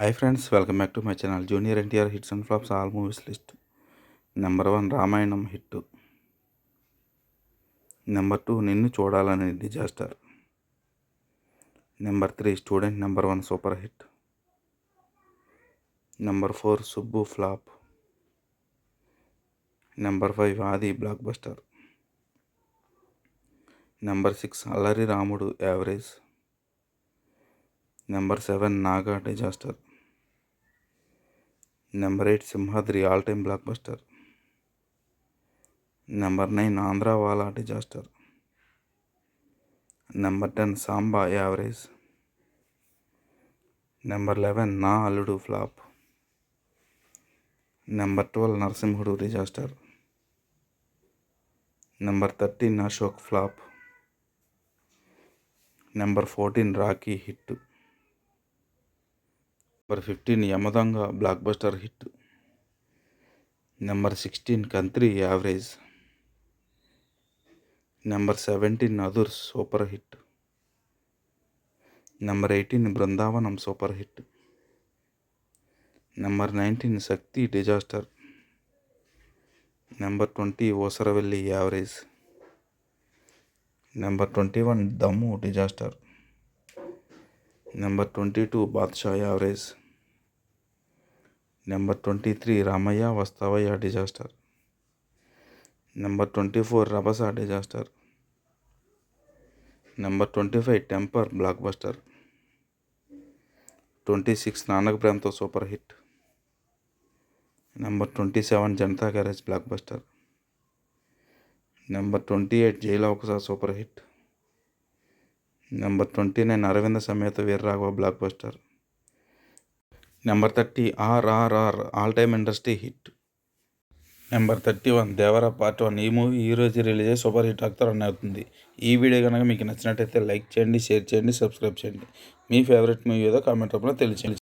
Hi friends, welcome back to my channel. Junior NTR hits and flops all movies list. Number 1 Ramayanam hit. Number 2 Ninnu Chodalani disaster. Number 3 Student number 1 super hit. Number 4 Subbu flop. Number 5 Adi blockbuster. Number 6 Allari Ramudu average. Number 7 Naga disaster. Number 8 Simhadri all-time blockbuster. Number 9 Andhra Wala disaster. Number 10 Samba average. Number 11 Na Alludu flop. Number 12 Narsimhudu disaster. Number 13 Ashok flop. Number 14 Rocky hit. Number 15 Yamadanga blockbuster hit. Number 16 Kantri average. Number 17 Adur super hit. Number 18 Brindavanam super hit. Number 19 Sakti disaster. Number 20 Osaravelli average. Number 21 Damu disaster. Number 22 Badshah average. Number 23 Ramaya Vastavaya disaster. Number 24 Rabasa disaster. Number 25 Temper blockbuster. 26 Nanak Brahmto super hit. Number 27 Janata Garage blockbuster. Number 28 Jailaukusa super hit. Number 29 Aravinda Sameta Veerragava blockbuster. Number 30 RRR all-time industry hit. Number 31 Devara part 1. ఈ movie ఈరోజు release అయ్యి super hit టాక్తో run అవుతుంది. ఈ video కనుక మీకు నచ్చినట్టయితే like చేయండి, share చేయండి, సబ్స్క్రైబ్ చేయండి. మీ ఫేవరెట్ మూవీ ఏదో కామెంట్ రూపంలో తెలియచేయండి.